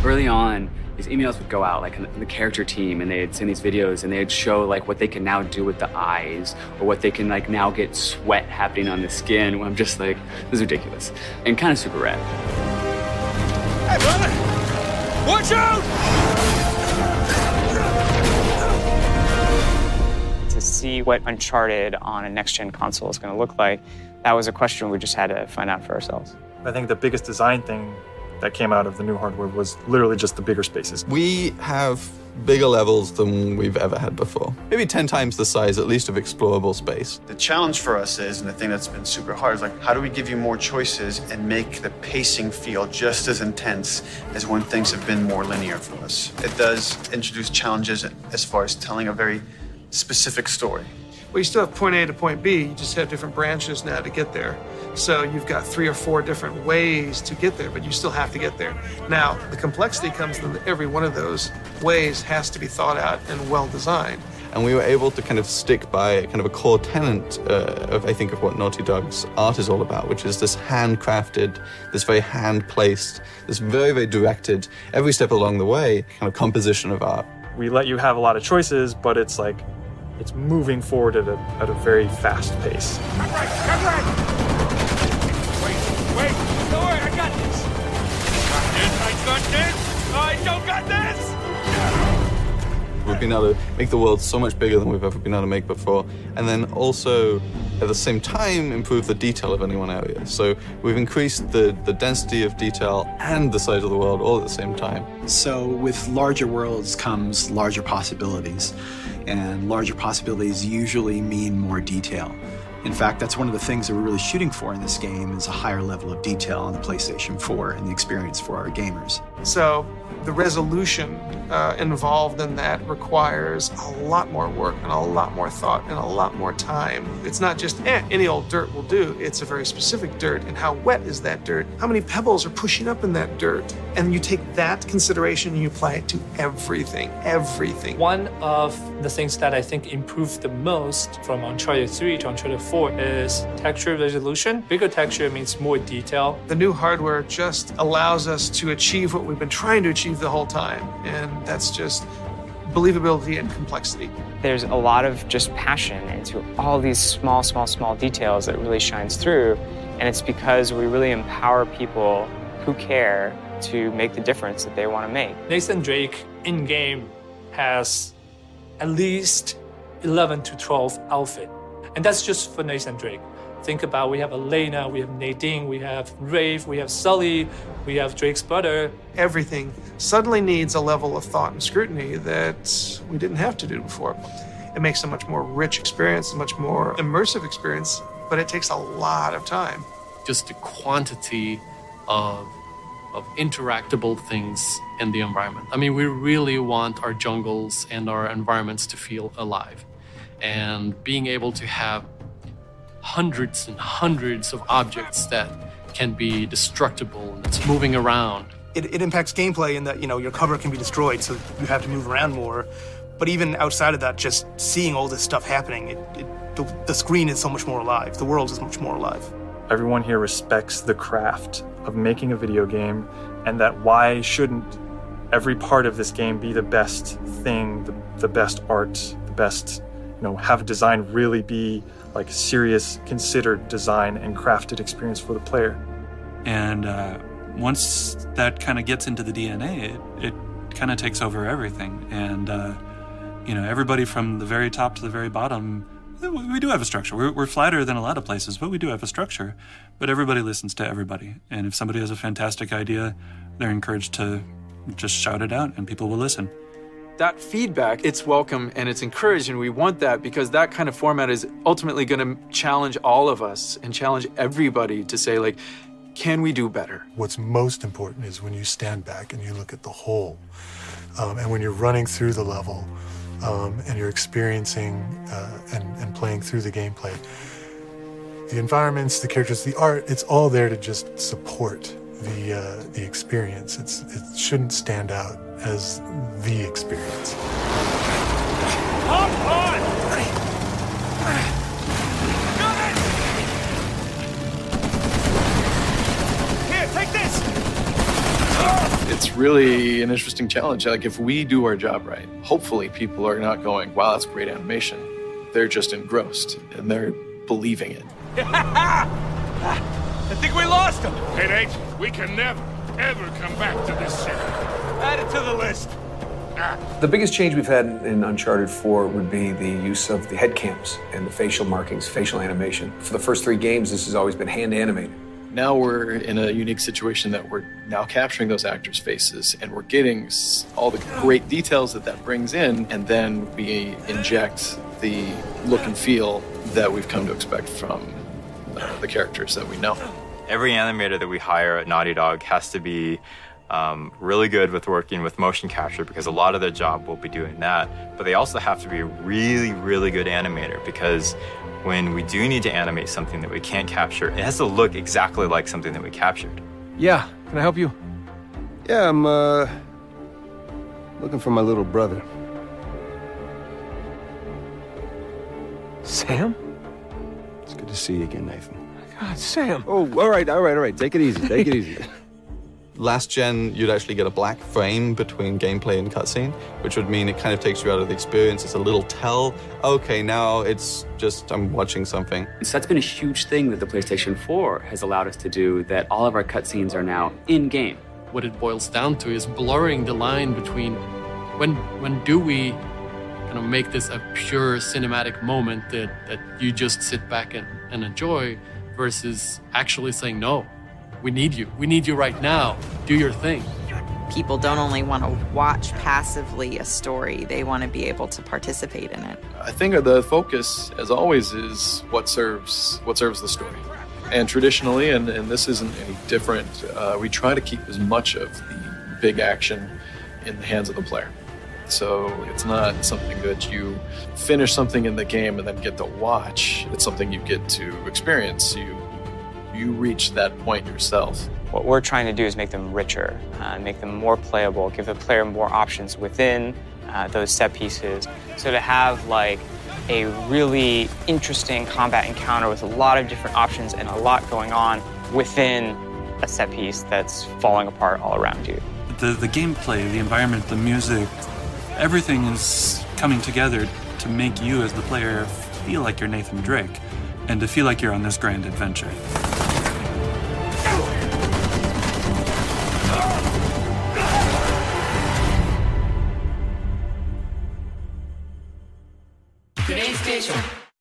Early on, these emails would go out, like the character team, and they'd send these videos, and they'd show like what they can now do with the eyes, or what they can like now get sweat happening on the skin. I'm just like, this is ridiculous, and kind of super rad. Hey, brother! Watch out! To see what Uncharted on a next-gen console is going to look like, that was a question we just had to find out for ourselves. I think the biggest design thing that came out of the new hardware was literally just the bigger spaces. We have bigger levels than we've ever had before. Maybe 10 times the size, at least, of explorable space. The challenge for us is, and the thing that's been super hard, is like, how do we give you more choices and make the pacing feel just as intense as when things have been more linear for us? It does introduce challenges as far as telling a very specific story. Well, you still have point A to point B, you just have different branches now to get there. So you've got 3 or 4 different ways to get there, but you still have to get there. Now, the complexity comes in that every one of those ways has to be thought out and well designed. And we were able to kind of stick by kind of a core tenet of, I think, of what Naughty Dog's art is all about, which is this handcrafted, this very hand-placed, this very, very directed, every step along the way, kind of composition of art. We let you have a lot of choices, but it's like, it's moving forward at a very fast pace. Come right! Wait, don't worry, I got this! I don't got this! We've been able to make the world so much bigger than we've ever been able to make before, and then also, at the same time, improve the detail of any one area. So we've increased the density of detail and the size of the world all at the same time. So with larger worlds comes larger possibilities, and larger possibilities usually mean more detail. In fact, that's one of the things that we're really shooting for in this game is a higher level of detail on the PlayStation 4 and the experience for our gamers. So the resolution involved in that requires a lot more work and a lot more thought and a lot more time. It's not just, any old dirt will do. It's a very specific dirt. And how wet is that dirt? How many pebbles are pushing up in that dirt? And you take that consideration and you apply it to everything. One of the things that I think improved the most from Uncharted 3 to Uncharted 4 is texture resolution. Bigger texture means more detail. The new hardware just allows us to achieve what we've been trying to achieve the whole time. And that's just believability and complexity. There's a lot of just passion into all these small details that really shines through. And it's because we really empower people who care to make the difference that they want to make. Nathan Drake in-game has at least 11 to 12 outfits. And that's just for Nathan Drake. Think about, we have Elena, we have Nadine, we have Rafe, we have Sully, we have Drake's brother. Everything suddenly needs a level of thought and scrutiny that we didn't have to do before. It makes a much more rich experience, a much more immersive experience, but it takes a lot of time. Just the quantity of interactable things in the environment. I mean, we really want our jungles and our environments to feel alive. And being able to have hundreds and hundreds of objects that can be destructible and it's moving around. It impacts gameplay in that, your cover can be destroyed, so you have to move around more. But even outside of that, just seeing all this stuff happening, the screen is so much more alive. The world is much more alive. Everyone here respects the craft of making a video game, and that why shouldn't every part of this game be the best thing, the best art, the best, have design really be like serious, considered design and crafted experience for the player. And once that kind of gets into the DNA, it kind of takes over everything. And, everybody from the very top to the very bottom, we do have a structure. We're flatter than a lot of places, but we do have a structure. But everybody listens to everybody. And if somebody has a fantastic idea, they're encouraged to just shout it out and people will listen. That feedback, it's welcome and it's encouraged, and we want that because that kind of format is ultimately going to challenge all of us and challenge everybody to say, can we do better? What's most important is when you stand back and you look at the whole, and when you're running through the level, and you're experiencing and playing through the gameplay. The environments, the characters, the art, it's all there to just support the experience. It shouldn't stand out as the experience. Hop on! Here, take this! it's really an interesting challenge. Like, if we do our job right, hopefully people are not going, wow, that's great animation. They're just engrossed and they're believing it. I think we lost him. Hey, Nate, we can never, ever come back to this city. Add it to the list. The biggest change we've had in Uncharted 4 would be the use of the head cams and the facial markings, facial animation. For the first 3 games, this has always been hand animated. Now we're in a unique situation that we're now capturing those actors' faces and we're getting all the great details that brings in, and then we inject the look and feel that we've come to expect from the characters that we know. Every animator that we hire at Naughty Dog has to be really good with working with motion capture, because a lot of their job will be doing that. But they also have to be a really, really good animator, because when we do need to animate something that we can't capture, it has to look exactly like something that we captured. Yeah, can I help you? Yeah, I'm looking for my little brother. Sam? It's good to see you again, Nathan. God, Sam. Oh, all right. Take it easy. Last gen, you'd actually get a black frame between gameplay and cutscene, which would mean it kind of takes you out of the experience. It's a little tell. Okay, now it's just I'm watching something. So that's been a huge thing that the PlayStation 4 has allowed us to do, that all of our cutscenes are now in-game. What it boils down to is blurring the line between when do we kind of make this a pure cinematic moment that you just sit back and enjoy, versus actually saying, no, we need you right now, do your thing. People don't only want to watch passively a story, they want to be able to participate in it. I think the focus, as always, is what serves the story. And traditionally, and this isn't any different, we try to keep as much of the big action in the hands of the player. So it's not something that you finish something in the game and then get to watch. It's something you get to experience. You reach that point yourself. What we're trying to do is make them richer, make them more playable, give the player more options within those set pieces. So to have like a really interesting combat encounter with a lot of different options and a lot going on within a set piece that's falling apart all around you. The gameplay, the environment, the music, everything is coming together to make you as the player feel like you're Nathan Drake and to feel like you're on this grand adventure. Today's station.